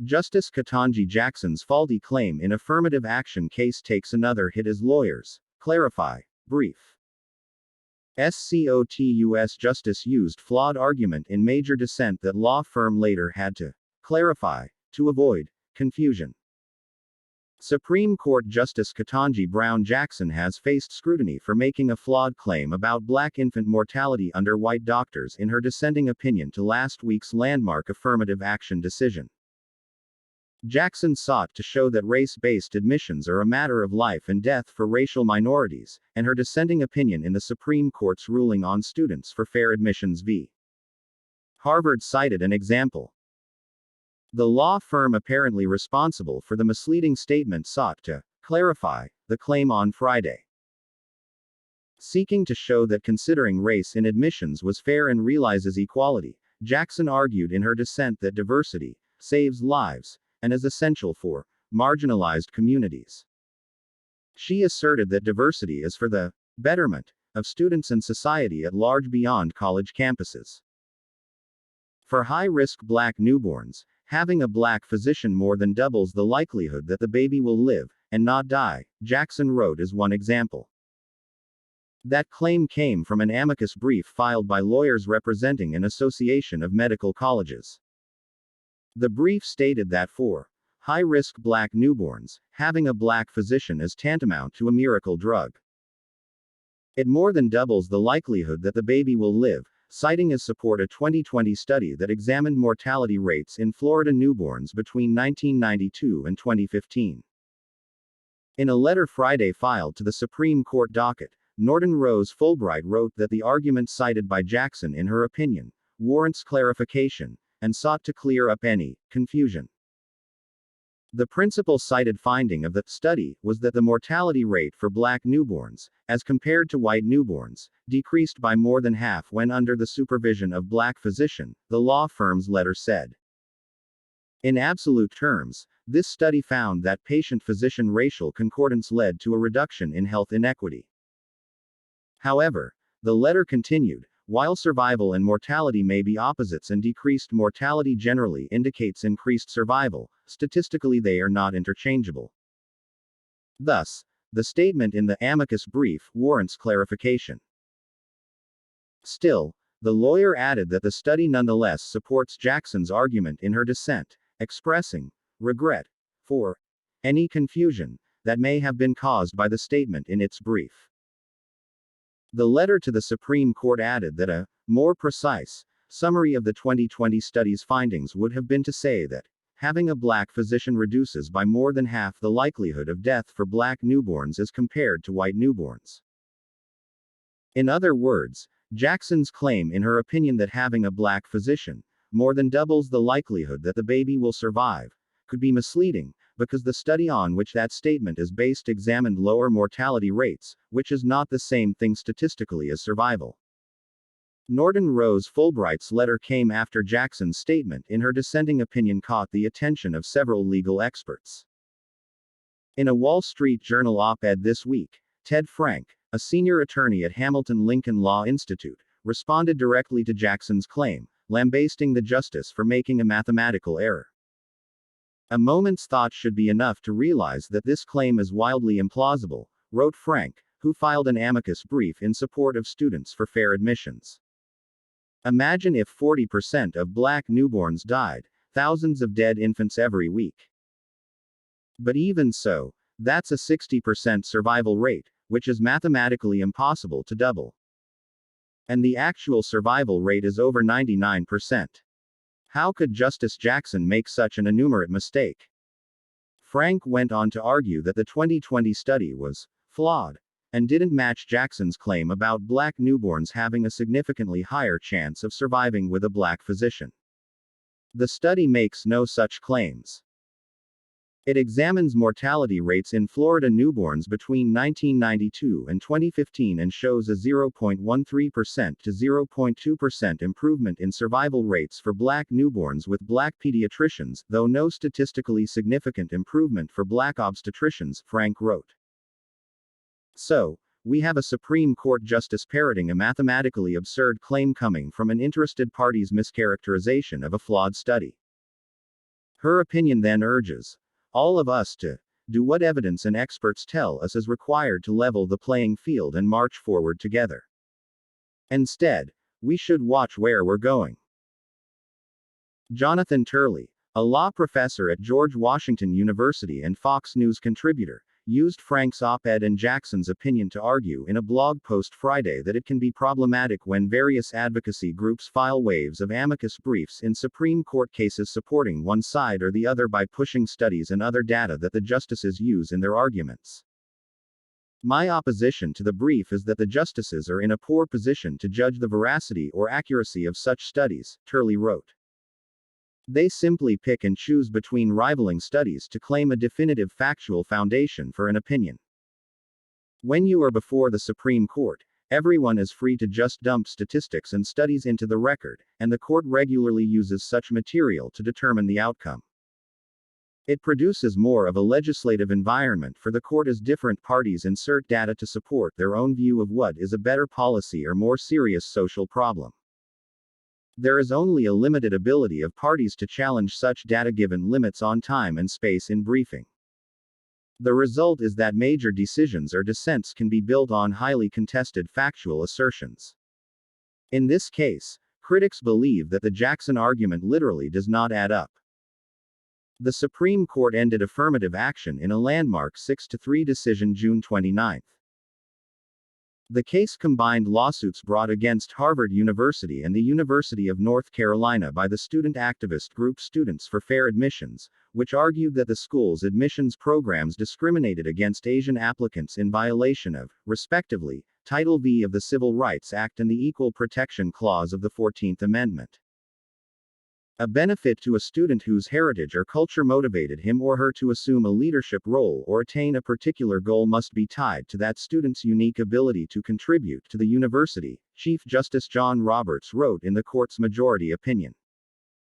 Justice Ketanji Jackson's faulty claim in affirmative action case takes another hit as lawyers clarify. Brief. SCOTUS justice used flawed argument in major dissent that law firm later had to clarify to avoid confusion. Supreme Court Justice Ketanji Brown Jackson has faced scrutiny for making a flawed claim about black infant mortality under white doctors in her dissenting opinion to last week's landmark affirmative action decision. Jackson sought to show that race-based admissions are a matter of life and death for racial minorities, and her dissenting opinion in the Supreme Court's ruling on Students for Fair Admissions v. Harvard cited an example. The law firm apparently responsible for the misleading statement sought to clarify the claim on Friday. Seeking to show that considering race in admissions was fair and realizes equality, Jackson argued in her dissent that diversity saves lives and is essential for marginalized communities. She asserted that diversity is for the betterment of students and society at large beyond college campuses. For high-risk black newborns, having a black physician more than doubles the likelihood that the baby will live and not die, Jackson wrote as one example. That claim came from an amicus brief filed by lawyers representing an association of medical colleges. The brief stated that for high-risk black newborns, having a black physician is tantamount to a miracle drug. It more than doubles the likelihood that the baby will live, citing as support a 2020 study that examined mortality rates in Florida newborns between 1992 and 2015. In a letter Friday filed to the Supreme Court docket, Norton Rose Fulbright wrote that the argument cited by Jackson in her opinion warrants clarification, and sought to clear up any confusion. The principal cited finding of the study was that the mortality rate for black newborns, as compared to white newborns, decreased by more than half when under the supervision of black physician, the law firm's letter said. In absolute terms, this study found that patient-physician racial concordance led to a reduction in health inequity. However, the letter continued, while survival and mortality may be opposites and decreased mortality generally indicates increased survival, statistically they are not interchangeable. Thus, the statement in the amicus brief warrants clarification. Still, the lawyer added that the study nonetheless supports Jackson's argument in her dissent, expressing regret for any confusion that may have been caused by the statement in its brief. The letter to the Supreme Court added that a more precise summary of the 2020 study's findings would have been to say that having a black physician reduces by more than half the likelihood of death for black newborns as compared to white newborns. In other words, Jackson's claim in her opinion that having a black physician more than doubles the likelihood that the baby will survive could be misleading, because the study on which that statement is based examined lower mortality rates, which is not the same thing statistically as survival. Norton Rose Fulbright's letter came after Jackson's statement in her dissenting opinion caught the attention of several legal experts. In a Wall Street Journal op-ed this week, Ted Frank, a senior attorney at Hamilton Lincoln Law Institute, responded directly to Jackson's claim, lambasting the justice for making a mathematical error. A moment's thought should be enough to realize that this claim is wildly implausible, wrote Frank, who filed an amicus brief in support of Students for Fair Admissions. Imagine if 40% of black newborns died, thousands of dead infants every week. But even so, that's a 60% survival rate, which is mathematically impossible to double. And the actual survival rate is over 99%. How could Justice Jackson make such an enumerate mistake? Frank went on to argue that the 2020 study was flawed and didn't match Jackson's claim about black newborns having a significantly higher chance of surviving with a black physician. The study makes no such claims. It examines mortality rates in Florida newborns between 1992 and 2015 and shows a 0.13% to 0.2% improvement in survival rates for black newborns with black pediatricians, though no statistically significant improvement for black obstetricians, Frank wrote. So, we have a Supreme Court justice parroting a mathematically absurd claim coming from an interested party's mischaracterization of a flawed study. Her opinion then urges all of us to do what evidence and experts tell us is required to level the playing field and march forward together. Instead, we should watch where we're going. Jonathan Turley, a law professor at George Washington University and Fox News contributor, used Frank's op-ed and Jackson's opinion to argue in a blog post Friday that it can be problematic when various advocacy groups file waves of amicus briefs in Supreme Court cases supporting one side or the other by pushing studies and other data that the justices use in their arguments. My opposition to the brief is that the justices are in a poor position to judge the veracity or accuracy of such studies, Turley wrote. They simply pick and choose between rivaling studies to claim a definitive factual foundation for an opinion. When you are before the Supreme Court, everyone is free to just dump statistics and studies into the record, and the court regularly uses such material to determine the outcome. It produces more of a legislative environment for the court as different parties insert data to support their own view of what is a better policy or more serious social problem. There is only a limited ability of parties to challenge such data given limits on time and space in briefing. The result is that major decisions or dissents can be built on highly contested factual assertions. In this case, critics believe that the Jackson argument literally does not add up. The Supreme Court ended affirmative action in a landmark 6-3 decision June 29. The case combined lawsuits brought against Harvard University and the University of North Carolina by the student activist group Students for Fair Admissions, which argued that the school's admissions programs discriminated against Asian applicants in violation of, respectively, Title V of the Civil Rights Act and the Equal Protection Clause of the 14th Amendment. A benefit to a student whose heritage or culture motivated him or her to assume a leadership role or attain a particular goal must be tied to that student's unique ability to contribute to the university, Chief Justice John Roberts wrote in the court's majority opinion.